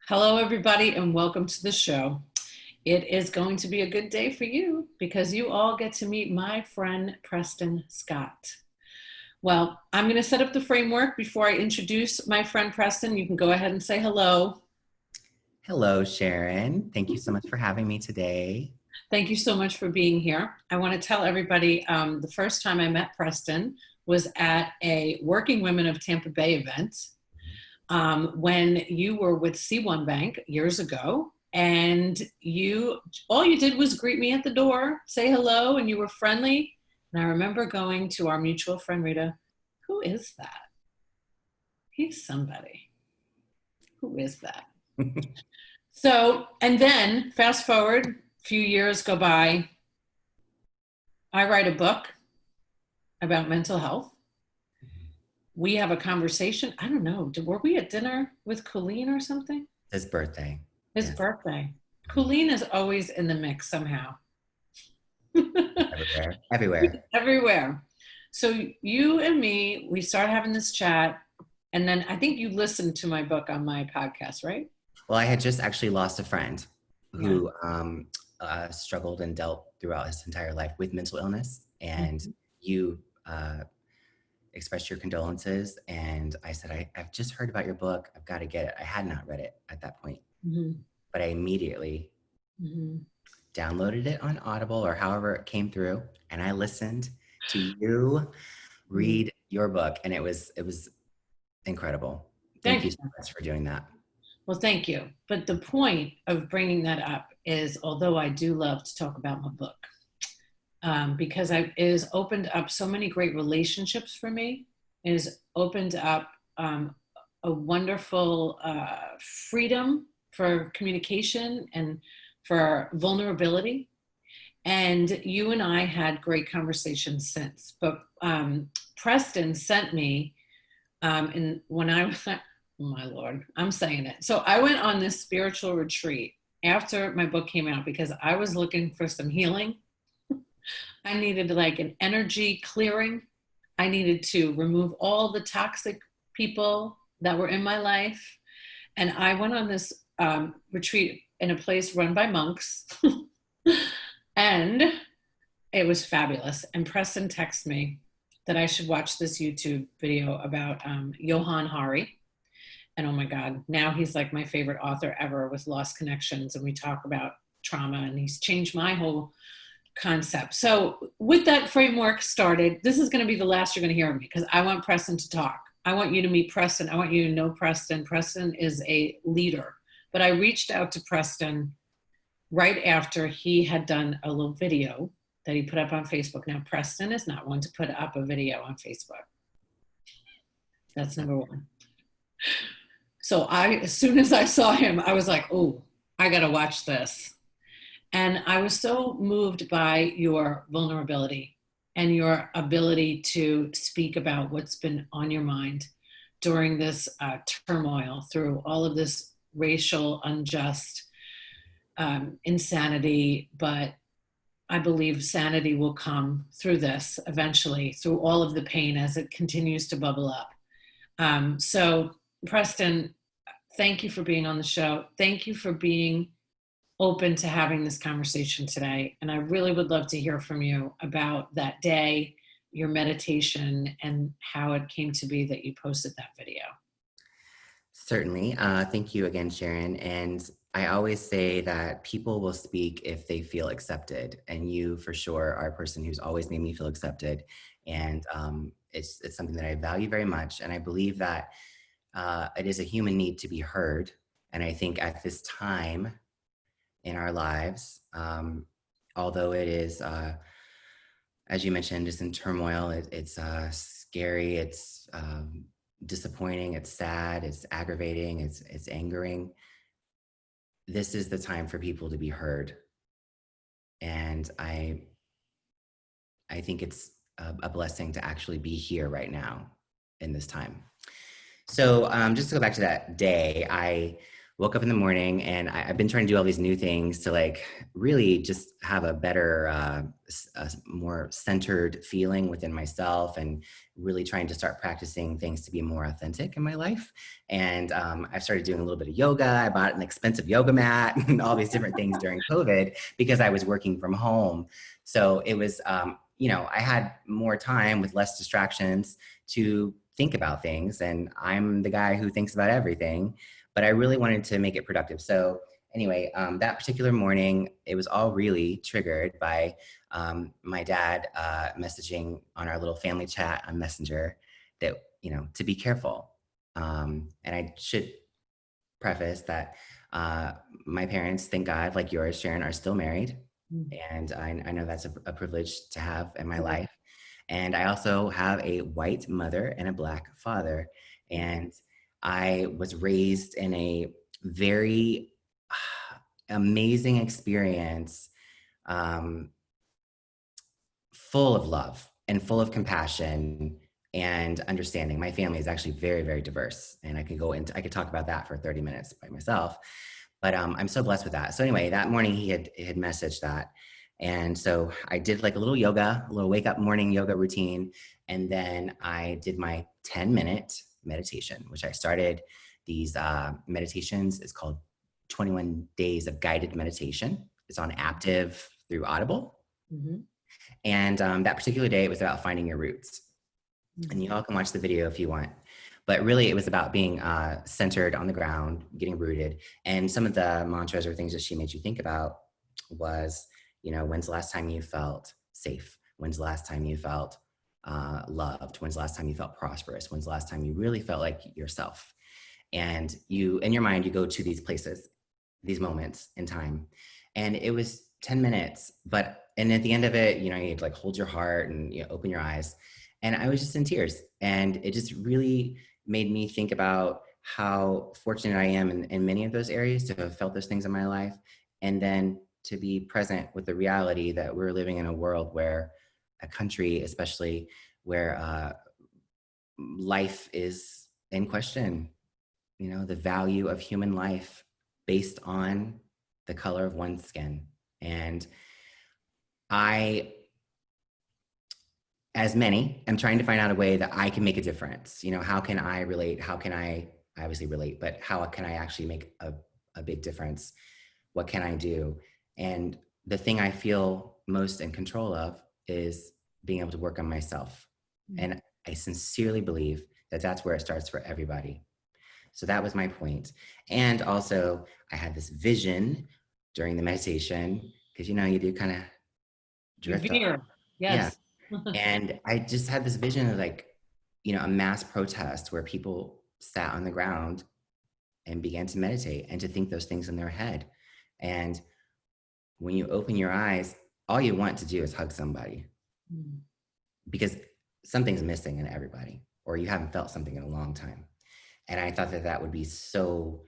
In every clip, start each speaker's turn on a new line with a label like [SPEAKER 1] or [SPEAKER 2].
[SPEAKER 1] Hello, everybody, and welcome to the show. It is going to be a good day for you because you all get to meet my friend, Preston Scott. Well, I'm going to set up the framework before I introduce my friend, Preston. You can go ahead and say hello.
[SPEAKER 2] Hello, Sharon. Thank you so much for having me today.
[SPEAKER 1] Thank you so much for being here. I want to tell everybody the first time I met Preston was at a Working Women of Tampa Bay event when you were with C1 Bank years ago. And all you did was greet me at the door, say hello, and you were friendly. And I remember going to our mutual friend, Rita. Who is that? He's somebody. Who is that? So, and then fast forward, a few years go by. I write a book about mental health. We have a conversation. I don't know. Were we at dinner with Colleen or something?
[SPEAKER 2] His birthday.
[SPEAKER 1] His birthday. Colleen is always in the mix somehow.
[SPEAKER 2] Everywhere.
[SPEAKER 1] Everywhere. So you and me, we started having this chat. And then I think you listened to my book on my podcast, right?
[SPEAKER 2] Well, I had just actually lost a friend who struggled and dealt throughout his entire life with mental illness. And you expressed your condolences. And I said, I've just heard about your book. I've got to get it. I had not read it at that point. But I immediately downloaded it on Audible or however it came through. And I listened to you read your book. And it was incredible. Thank you so much for doing that.
[SPEAKER 1] Well, thank you. But the point of bringing that up is, although I do love to talk about my book, because it has opened up so many great relationships for me, it has opened up a wonderful freedom for communication and for vulnerability. And you and I had great conversations since. But Preston sent me, and when I was, oh my Lord, I'm saying it. So I went on this spiritual retreat after my book came out because I was looking for some healing. I needed like an energy clearing. I needed to remove all the toxic people that were in my life. And I went on this retreat in a place run by monks. And it was fabulous. And Preston texted me that I should watch this YouTube video about Johann Hari. And oh my God, now he's like my favorite author ever with Lost Connections. And we talk about trauma and he's changed my whole concept. So with that framework started, this is going to be the last you're going to hear of me because I want Preston to talk. I want you to meet Preston. I want you to know Preston. Preston is a leader. But I reached out to Preston right after he had done a little video that he put up on Facebook. Now, Preston is not one to put up a video on Facebook. That's number one. So as soon as I saw him, I was like, oh, I got to watch this. And I was so moved by your vulnerability and your ability to speak about what's been on your mind during this turmoil through all of this racial unjust insanity. But I believe sanity will come through this eventually, through all of the pain as it continues to bubble up. So Preston, thank you for being on the show. Thank you for being open to having this conversation today. And I really would love to hear from you about that day, your meditation, and how it came to be that you posted that video.
[SPEAKER 2] Certainly. Thank you again, Sharon. And I always say that people will speak if they feel accepted. And you, for sure, are a person who's always made me feel accepted. And it's something that I value very much. And I believe that it is a human need to be heard. And I think at this time in our lives, although it is, as you mentioned, just in turmoil, it's scary, it's disappointing, it's sad, it's aggravating, it's angering. This is the time for people to be heard. And I think it's a blessing to actually be here right now in this time. So just to go back to that day, I woke up in the morning and I've been trying to do all these new things to like really just have a better, a more centered feeling within myself, and really trying to start practicing things to be more authentic in my life. And I've started doing a little bit of yoga. I bought an expensive yoga mat and all these different things during COVID because I was working from home. So it was, I had more time with less distractions to think about things. And I'm the guy who thinks about everything, but I really wanted to make it productive. So anyway, that particular morning, it was all really triggered by my dad messaging on our little family chat on Messenger that, to be careful. And I should preface that my parents, thank God, like yours, Sharon, are still married. And I know that's a privilege to have in my life. And I also have a white mother and a Black father. And I was raised in a very amazing experience, full of love and full of compassion and understanding. My family is actually very, very diverse. And I could talk about that for 30 minutes by myself. But I'm so blessed with that. So anyway, that morning he had messaged that. And so I did like a little wake up morning yoga routine. And then I did my 10-minute meditation, which I started these meditations. It's called 21 Days of Guided Meditation. It's on Active through Audible.
[SPEAKER 1] Mm-hmm.
[SPEAKER 2] And that particular day, it was about finding your roots.
[SPEAKER 1] Mm-hmm.
[SPEAKER 2] And you all can watch the video if you want. But really, it was about being centered on the ground, getting rooted. And some of the mantras or things that she made you think about was, when's the last time you felt safe? When's the last time you felt loved? When's the last time you felt prosperous? When's the last time you really felt like yourself? And you, in your mind, you go to these places, these moments in time. And it was 10 minutes, and at the end of it, you'd like hold your heart and open your eyes. And I was just in tears. And it just really made me think about how fortunate I am in many of those areas to have felt those things in my life. And then to be present with the reality that we're living in a world where, a country especially, where life is in question, the value of human life based on the color of one's skin. And I, as many, am trying to find out a way that I can make a difference. How can I relate? How can I obviously relate, but how can I actually make a big difference? What can I do? And the thing I feel most in control of is being able to work on myself. And I sincerely believe that that's where it starts for everybody. So that was my point. And also, I had this vision during the meditation, because you do kind of drift off. Yeah.
[SPEAKER 1] Yes.
[SPEAKER 2] And I just had this vision of like, a mass protest where people sat on the ground and began to meditate and to think those things in their head. And when you open your eyes, all you want to do is hug somebody, because something's missing in everybody, or you haven't felt something in a long time. And I thought that that would be so,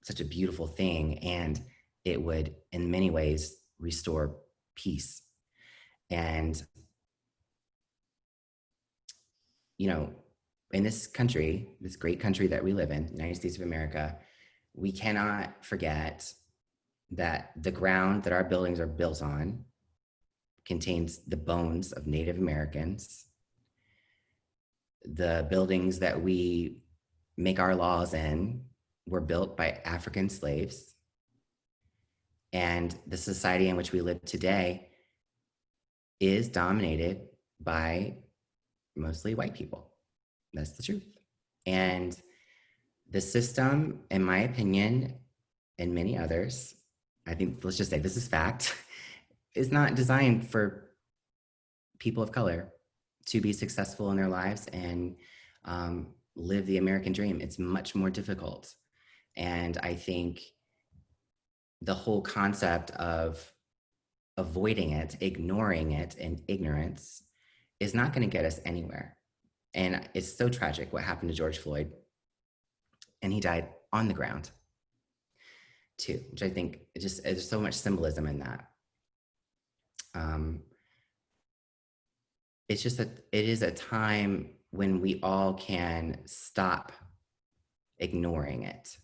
[SPEAKER 2] such a beautiful thing. And it would, in many ways, restore peace. And, in this country, this great country that we live in, United States of America, we cannot forget that the ground that our buildings are built on contains the bones of Native Americans. The buildings that we make our laws in were built by African slaves. And the society in which we live today is dominated by mostly white people. That's the truth. And the system, in my opinion, and many others, I think, let's just say this is fact, is not designed for people of color to be successful in their lives and live the American dream. It's much more difficult. And I think the whole concept of avoiding it, ignoring it, and ignorance is not going to get us anywhere. And it's so tragic what happened to George Floyd. And he died on the ground too, which I think there's so much symbolism in that. It's just that it is a time when we all can stop ignoring it.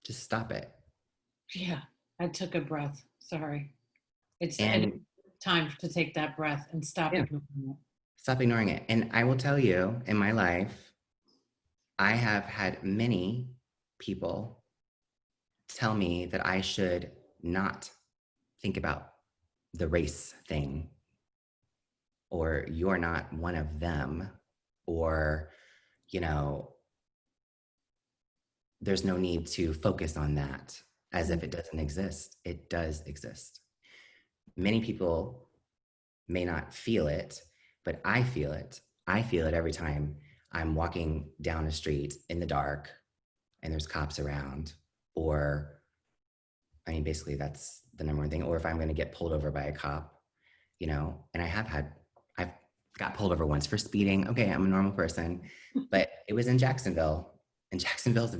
[SPEAKER 2] Just stop it.
[SPEAKER 1] Yeah, I took a breath. Sorry. It's
[SPEAKER 2] And
[SPEAKER 1] time to take that breath and stop
[SPEAKER 2] yeah,
[SPEAKER 1] ignoring it.
[SPEAKER 2] stop ignoring it. And I will tell you, in my life, I have had many people tell me that I should not think about the race thing, or you're not one of them, or, you know, there's no need to focus on that as if it doesn't exist. It does exist. Many people may not feel it, but I feel it. I feel it every time I'm walking down a street in the dark and there's cops around, or I mean, basically that's the number one thing. Or if I'm going to get pulled over by a cop, you know, and I've got pulled over once for speeding. Okay, I'm a normal person, but it was in Jacksonville, and Jacksonville's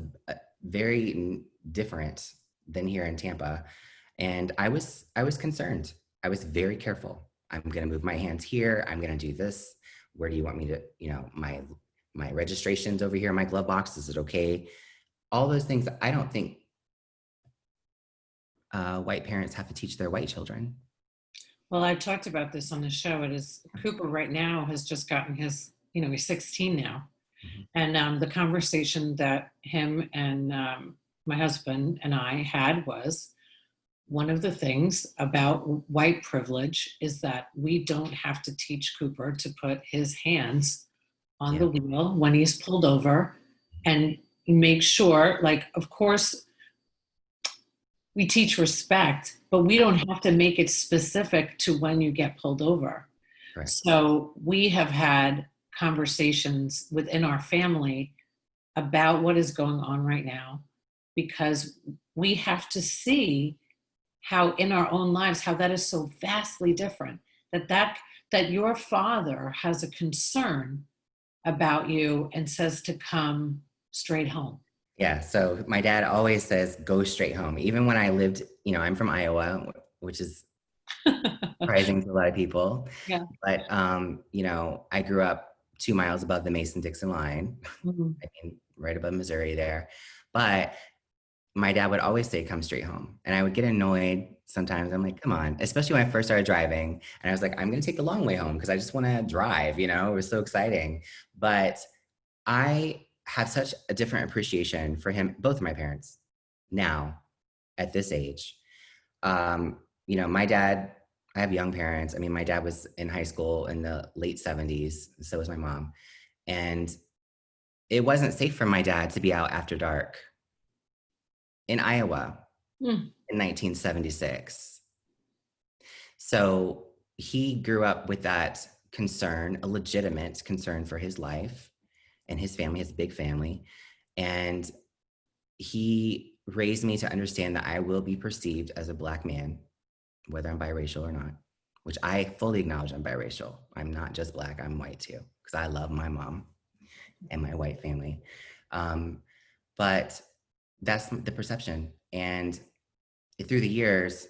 [SPEAKER 2] very different than here in Tampa. And I was concerned. I was very careful. I'm going to move my hands here. I'm going to do this. Where do you want me to, you know, my registration's over here in my glove box. Is it okay? All those things. I don't think white parents have to teach their white children.
[SPEAKER 1] Well, I talked about this on the show. It is Cooper right now has just gotten his, he's 16 now.
[SPEAKER 2] Mhm.
[SPEAKER 1] And the conversation that him and my husband and I had was one of the things about white privilege is that we don't have to teach Cooper to put his hands on
[SPEAKER 2] Yeah.
[SPEAKER 1] the wheel when he's pulled over and make sure, like, of course, we teach respect, but we don't have to make it specific to when you get pulled over.
[SPEAKER 2] Correct.
[SPEAKER 1] So we have had conversations within our family about what is going on right now because we have to see how in our own lives how that is so vastly different that your father has a concern about you and says to come straight home.
[SPEAKER 2] Yeah. So my dad always says, go straight home. Even when I lived, you know, I'm from Iowa, which is surprising to a lot of people.
[SPEAKER 1] Yeah.
[SPEAKER 2] But, you know, I grew up 2 miles above the Mason-Dixon line.
[SPEAKER 1] Mhm.
[SPEAKER 2] I mean, right above Missouri there. But my dad would always say, come straight home. And I would get annoyed sometimes. I'm like, come on, especially when I first started driving. And I was like, I'm going to take the long way home because I just want to drive, you know, it was so exciting. But I have such a different appreciation for him, both of my parents now at this age. You know, my dad, I have young parents. I mean, my dad was in high school in the late 70s. So was my mom. And it wasn't safe for my dad to be out after dark in Iowa
[SPEAKER 1] Mm.
[SPEAKER 2] in 1976. So he grew up with that concern, a legitimate concern for his life and his family, his big family. And he raised me to understand that I will be perceived as a Black man, whether I'm biracial or not, which I fully acknowledge I'm biracial. I'm not just Black, I'm white too, because I love my mom and my white family. But that's the perception. And through the years,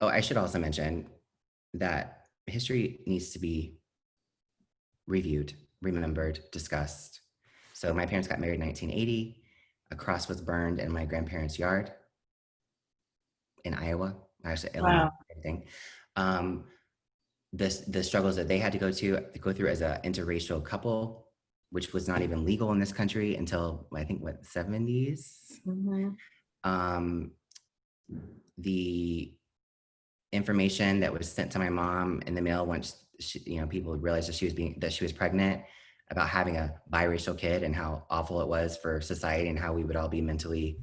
[SPEAKER 2] oh, I should also mention that history needs to be reviewed, remembered, discussed. So my parents got married in 1980. A cross was burned in my grandparents' yard in Iowa, actually Illinois,
[SPEAKER 1] Wow.
[SPEAKER 2] everything. The struggles that they had to go through as an interracial couple, which was not even legal in this country until I think what 70s.
[SPEAKER 1] Mm-hmm.
[SPEAKER 2] Um, the information that was sent to my mom in the mail once she, you know, people realized that she was pregnant, about having a biracial kid and how awful it was for society and how we would all be mentally,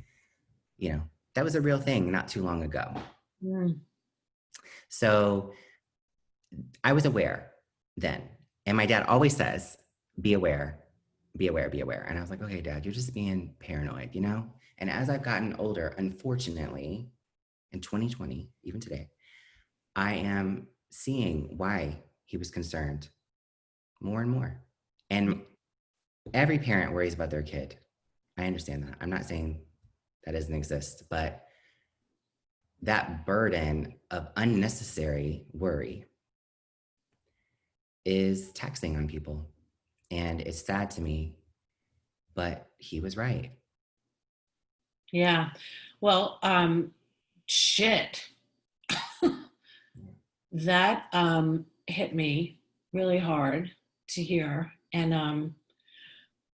[SPEAKER 2] you know, that was a real thing not too long ago.
[SPEAKER 1] Mm.
[SPEAKER 2] So I was aware then. And my dad always says, be aware, be aware, be aware. And I was like, okay, Dad, you're just being paranoid, you know? And as I've gotten older, unfortunately, in 2020, even today, I am seeing why he was concerned more and more. And every parent worries about their kid. I understand that. I'm not saying that doesn't exist, but that burden of unnecessary worry is taxing on people. And it's sad to me, but he was right.
[SPEAKER 1] Yeah. Well, shit. That hit me really hard to hear. And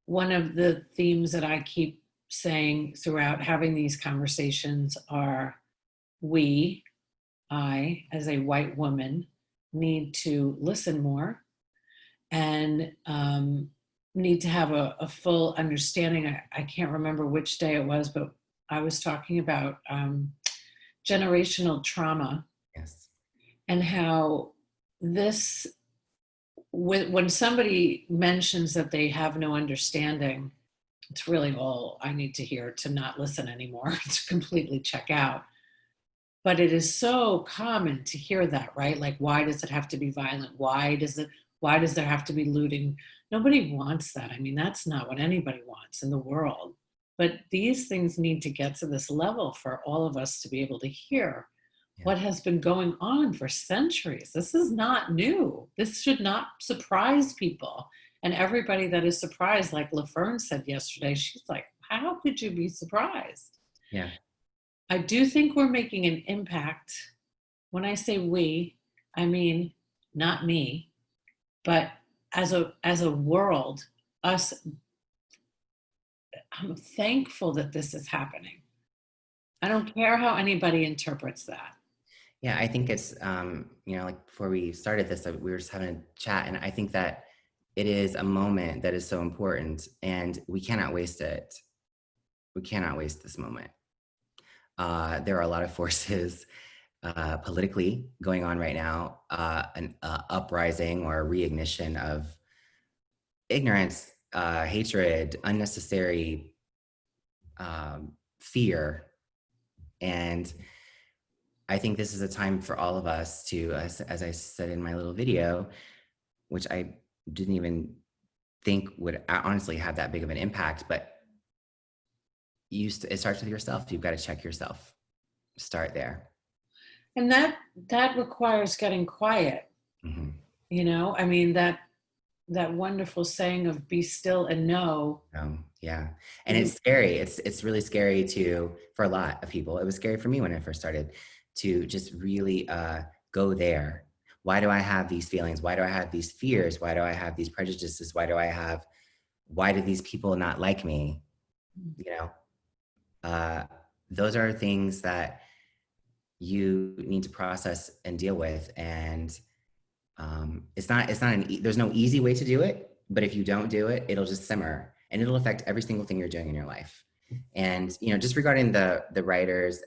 [SPEAKER 1] one of the themes that I keep saying throughout having these conversations are we, I, as a white woman, need to listen more and need to have a full understanding. I can't remember which day it was, but I was talking about generational trauma
[SPEAKER 2] Yes.
[SPEAKER 1] and how this, when somebody mentions that they have no understanding, it's really all I need to hear to not listen anymore, to completely check out. But it is so common to hear that, right? Like, why does it have to be violent? Why does there have to be looting? Nobody wants that. I mean, that's not what anybody wants in the world. But these things need to get to this level for all of us to be able to hear
[SPEAKER 2] Yeah.
[SPEAKER 1] what has been going on for centuries. This is not new. This should not surprise people. And everybody that is surprised, like LaFern said yesterday, she's like, how could you be surprised?
[SPEAKER 2] Yeah.
[SPEAKER 1] I do think we're making an impact. When I say we, I mean not me, but as a world, us. I'm thankful that this is happening. I don't care how anybody interprets that.
[SPEAKER 2] Yeah, I think it's, like before we started this, we were just having a chat, and I think that it is a moment that is so important, and we cannot waste it. We cannot waste this moment. There are a lot of forces politically going on right now, an uprising or a reignition of ignorance, hatred, unnecessary fear. And I think this is a time for all of us to, as I said in my little video, which I didn't even think would honestly have that big of an impact, but it starts with yourself. You've got to check yourself. Start there.
[SPEAKER 1] And that requires getting quiet.
[SPEAKER 2] Mm-hmm.
[SPEAKER 1] I mean, that wonderful saying of be still and know.
[SPEAKER 2] Yeah. And it's scary. It's really scary for a lot of people. It was scary for me when I first started to just really go there. Why do I have these feelings? Why do I have these fears? Why do I have these prejudices? Why do these people not like me? Those are things that you need to process and deal with. And there's no easy way to do it, but if you don't do it, it'll just simmer and it'll affect every single thing you're doing in your life. And, just regarding the writers,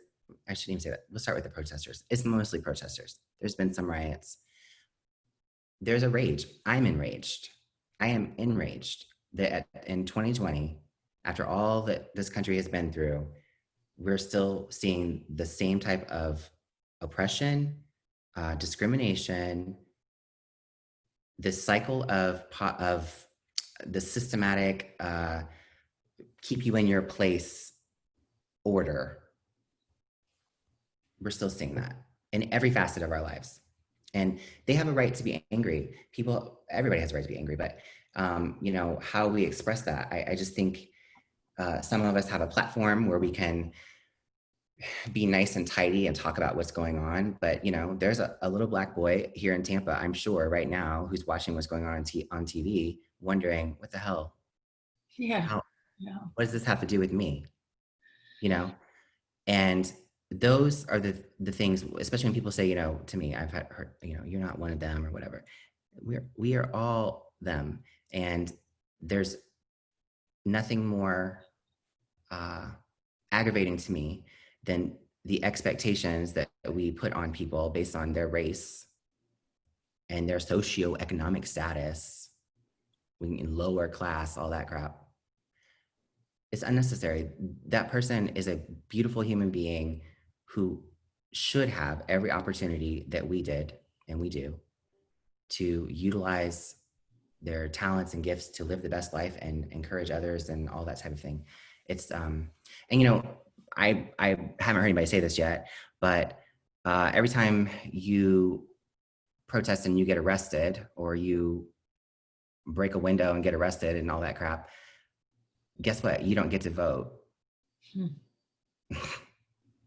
[SPEAKER 2] I shouldn't even say that. Let's start with the protesters. It's mostly protesters. There's been some riots. There's a rage. I'm enraged. I am enraged that in 2020, after all that this country has been through, we're still seeing the same type of oppression, discrimination, this cycle of the systematic keep you in your place order. We're still seeing that in every facet of our lives. And they have a right to be angry. Everybody has a right to be angry, but how we express that. I just think some of us have a platform where we can be nice and tidy and talk about what's going on. But, there's a little black boy here in Tampa, I'm sure right now, who's watching what's going on on TV, wondering, what the hell?
[SPEAKER 1] Yeah.
[SPEAKER 2] What does this have to do with me? And those are the things, especially when people say, to me, I've heard, you're not one of them or whatever. We are all them. And there's nothing more aggravating to me than the expectations that we put on people based on their race and their socioeconomic status, in lower class, all that crap. It's unnecessary. That person is a beautiful human being who should have every opportunity that we did and we do to utilize their talents and gifts to live the best life and encourage others and all that type of thing. It's I haven't heard anybody say this yet, but every time you protest and you get arrested, or you break a window and get arrested and all that crap, guess what? You don't get to vote.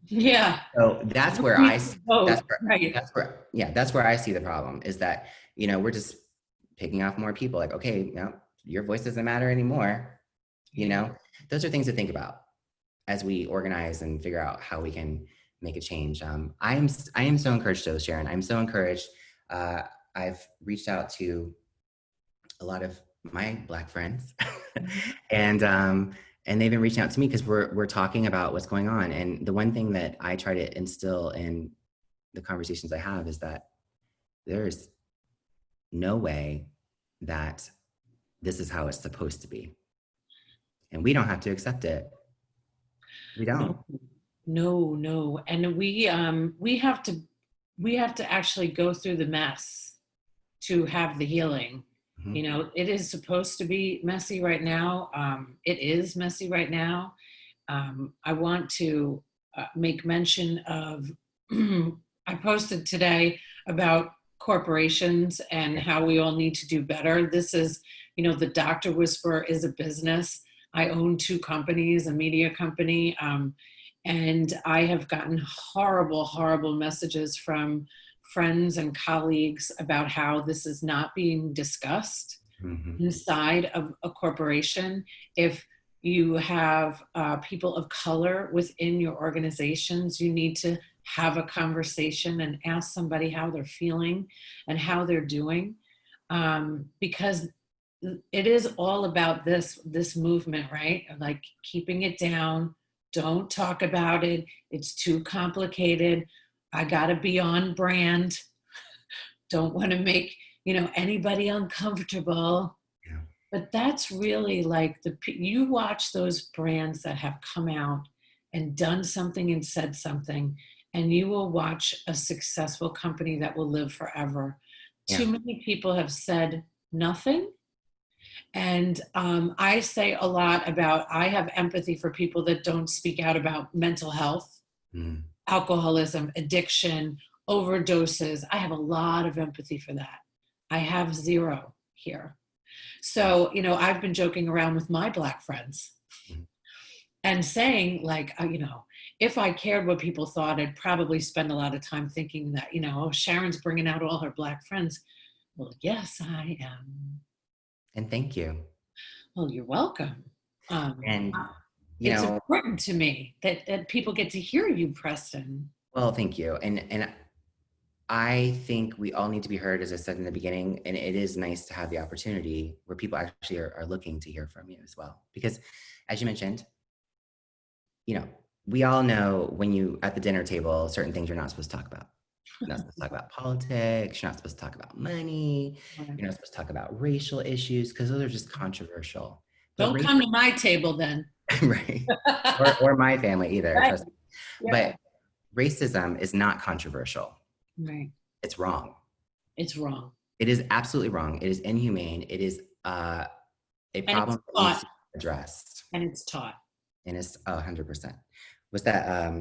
[SPEAKER 1] Yeah.
[SPEAKER 2] So that's
[SPEAKER 1] We
[SPEAKER 2] where
[SPEAKER 1] need to vote, right.
[SPEAKER 2] that's where I see the problem is that, we're just picking off more people like, okay, your voice doesn't matter anymore.
[SPEAKER 1] Yeah.
[SPEAKER 2] Those are things to think about as we organize and figure out how we can make a change. I am so encouraged though, Sharon. I'm so encouraged. Uh, I've reached out to a lot of my Black friends,
[SPEAKER 1] Mhm.
[SPEAKER 2] and they've been reaching out to me because we're talking about what's going on. And the one thing that I try to instill in the conversations I have is that there's no way that this is how it's supposed to be, and we don't have to accept it. We don't.
[SPEAKER 1] No, no, no. And we have to actually go through the mess to have the healing.
[SPEAKER 2] Mhm.
[SPEAKER 1] You know, it is supposed to be messy right now. It is messy right now. I want to make mention of, I posted today about corporations and
[SPEAKER 2] Yeah.
[SPEAKER 1] how we all need to do better. This is, the Doctor Whisperer is a business. I own two companies, a media company, and I have gotten horrible, horrible messages from friends and colleagues about how this is not being discussed
[SPEAKER 2] Mhm.
[SPEAKER 1] inside of a corporation. If you have people of color within your organizations, you need to have a conversation and ask somebody how they're feeling and how they're doing, because it is all about this movement, right? Like keeping it down. Don't talk about it. It's too complicated. I gotta be on brand. Don't want to make anybody uncomfortable.
[SPEAKER 2] Yeah.
[SPEAKER 1] But that's really like you watch those brands that have come out and done something and said something, and you will watch a successful company that will live forever.
[SPEAKER 2] Yeah.
[SPEAKER 1] Too many people have said nothing. And I say a lot about, I have empathy for people that don't speak out about mental health,
[SPEAKER 2] Mm.
[SPEAKER 1] alcoholism, addiction, overdoses. I have a lot of empathy for that. I have zero here. So, I've been joking around with my Black friends
[SPEAKER 2] Mm.
[SPEAKER 1] and saying, like, if I cared what people thought, I'd probably spend a lot of time thinking that, oh, Sharon's bringing out all her Black friends. Well, yes, I am.
[SPEAKER 2] And thank you.
[SPEAKER 1] Well, you're welcome. Um,
[SPEAKER 2] And, you
[SPEAKER 1] it's
[SPEAKER 2] know,
[SPEAKER 1] important to me that people get to hear you, Preston.
[SPEAKER 2] well, thank you. And I think we all need to be heard, as I said in the beginning, and it is nice to have the opportunity where people actually are looking to hear from you as well. Because as you mentioned, you know, we all know when you at the dinner table, certain things you're not supposed to talk about. You're not supposed to talk about politics, you're not supposed to talk about money, you're not supposed to talk about racial issues because those are just controversial. But
[SPEAKER 1] Don't
[SPEAKER 2] race,
[SPEAKER 1] come to my table then.
[SPEAKER 2] right? Or my family either,
[SPEAKER 1] Right.
[SPEAKER 2] trust me.
[SPEAKER 1] Yeah.
[SPEAKER 2] But racism is not controversial.
[SPEAKER 1] Right.
[SPEAKER 2] It's wrong.
[SPEAKER 1] It's wrong.
[SPEAKER 2] It is absolutely wrong. It is inhumane. It is a
[SPEAKER 1] And it's
[SPEAKER 2] problem that needs
[SPEAKER 1] taught.
[SPEAKER 2] to be addressed.
[SPEAKER 1] And it's taught.
[SPEAKER 2] And it's 100%. Was that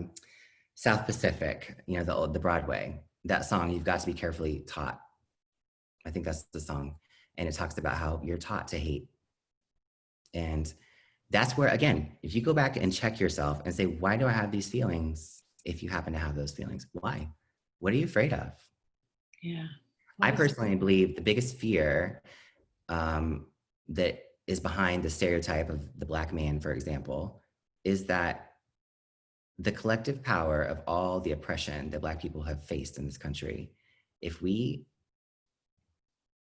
[SPEAKER 2] South Pacific, the Broadway, that song, You've Got to Be Carefully Taught. I think that's the song. And it talks about how you're taught to hate. And that's where, again, if you go back and check yourself and say, why do I have these feelings? If you happen to have those feelings, why? What are you afraid of?
[SPEAKER 1] Yeah.
[SPEAKER 2] I personally believe the biggest fear that is behind the stereotype of the Black man, for example, is that the collective power of all the oppression that Black people have faced in this country, if we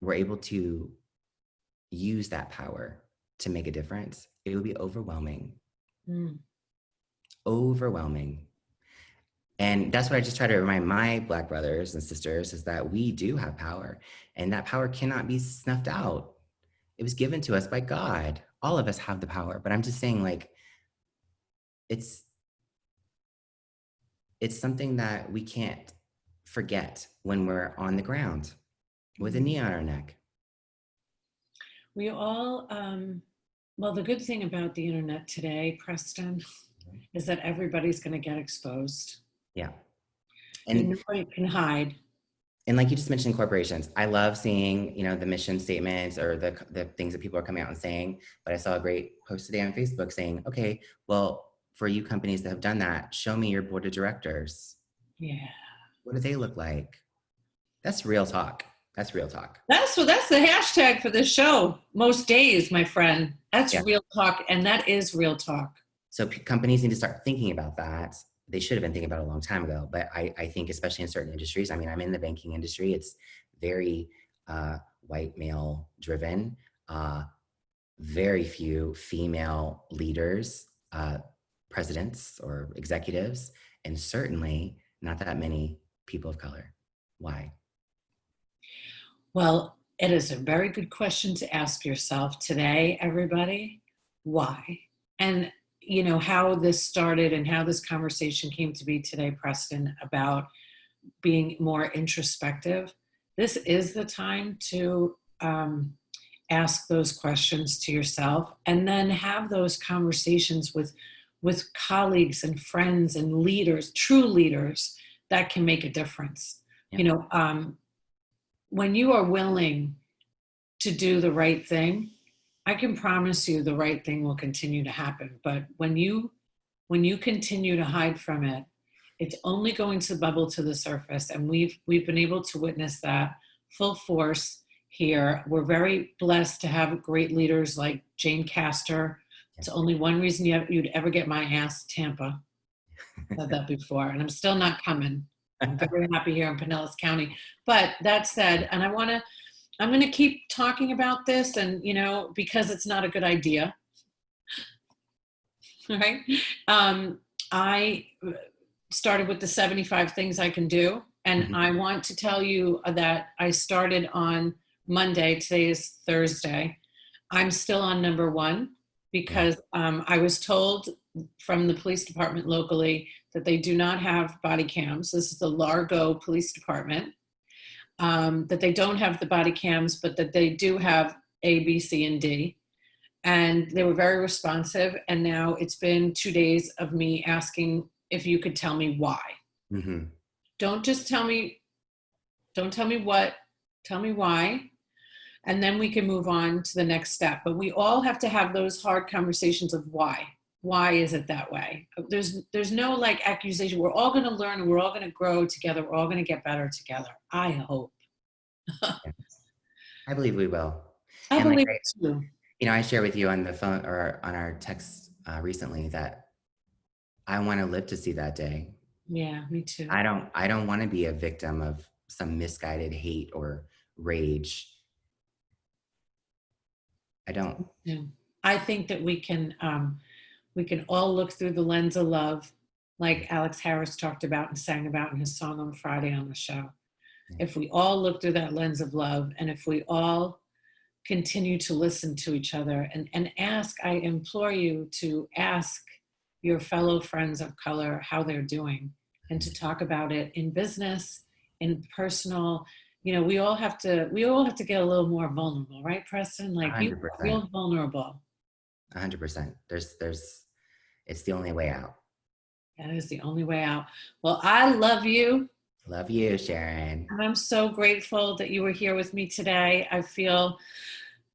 [SPEAKER 2] were able to use that power to make a difference, it would be overwhelming.
[SPEAKER 1] Mm.
[SPEAKER 2] Overwhelming. And that's what I just try to remind my Black brothers and sisters is that we do have power, and that power cannot be snuffed out. It was given to us by God. All of us have the power, but I'm just saying, like, it's something that we can't forget when we're on the ground with a knee on our neck.
[SPEAKER 1] We all, well, the good thing about the internet today, Preston, is that everybody's going to get exposed.
[SPEAKER 2] Yeah.
[SPEAKER 1] And
[SPEAKER 2] And
[SPEAKER 1] nobody can hide.
[SPEAKER 2] like you just mentioned corporations, I love seeing, the mission statements or the things that people are coming out and saying, but I saw a great post today on Facebook saying, okay, well, for you companies that have done that, show me your board of directors.
[SPEAKER 1] Yeah.
[SPEAKER 2] What do they look like? That's real talk. That's real talk.
[SPEAKER 1] That's the hashtag for this show. Most days, my friend. That's real talk, and that is real talk.
[SPEAKER 2] So companies need to start thinking about that. They should have been thinking about it a long time ago, but I think especially in certain industries, I mean, I'm in the banking industry. It's very white male driven, very few female leaders, presidents or executives, and certainly not that many people of color. Why?
[SPEAKER 1] Well, it is a very good question to ask yourself today, everybody. Why? And you know how this started and how this conversation came to be today, Preston, about being more introspective. This is the time to ask those questions to yourself, and then have those conversations with colleagues and friends and leaders, true leaders that can make a difference. Yeah. You know, when you are willing to do the right thing, I can promise you the right thing will continue to happen. But when you continue to hide from it, it's only going to bubble to the surface. And we've been able to witness that full force here. We're very blessed to have great leaders like Jane Castor. It's only one reason you'd ever get my ass, Tampa. I've said that before, and I'm still not coming. I'm very happy here in Pinellas County. But that said, and I'm going to keep talking about this, and you know, because it's not a good idea. Right? I started with the 75 things I can do, and I want to tell you that I started on Monday. Today is Thursday. I'm still on number 1 because I was told from the police department locally that they do not have body cams. This is the Largo Police Department. That they don't have the body cams, but that they do have A, B, C, and D. And they were very responsive. And now it's been 2 days of me asking if you could tell me why. Mm-hmm. Don't just tell me, don't tell me what, tell me why. And then we can move on to the next step. But we all have to have those hard conversations of why. Why is it that way? There's no like accusation. We're all going to learn and we're all going to grow together. We're all going to get better together. I hope.
[SPEAKER 2] I believe we will.
[SPEAKER 1] I believe too.
[SPEAKER 2] You know, I shared with you on the phone or on our text recently that I want to live to see that day.
[SPEAKER 1] Yeah, me too.
[SPEAKER 2] I don't want to be a victim of some misguided hate or rage. I don't.
[SPEAKER 1] Yeah. I think that we can all look through the lens of love, like Alex Harris talked about and sang about in his song on Friday on the show. If we all look through that lens of love, and if we all continue to listen to each other and ask, I implore you to ask your fellow friends of color how they're doing, and to talk about it in business, in personal. You know, we all have to get a little more vulnerable, right, Preston? Like 100%. You feel vulnerable.
[SPEAKER 2] 100%. It's the only way out.
[SPEAKER 1] That is the only way out. Well, I love you.
[SPEAKER 2] Love you, Sharon.
[SPEAKER 1] And I'm so grateful that you were here with me today. I feel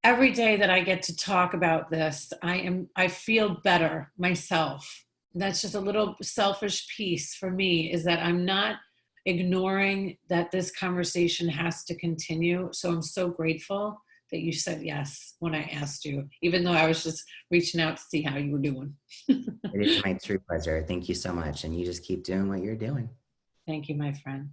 [SPEAKER 1] every day that I get to talk about this, I feel better myself. That's just a little selfish piece for me, is that I'm not ignoring that this conversation has to continue. So I'm so grateful that you said yes when I asked you, even though I was just reaching out to see how you were doing.
[SPEAKER 2] It is my true pleasure. Thank you so much. And you just keep doing what you're doing.
[SPEAKER 1] Thank you, my friend.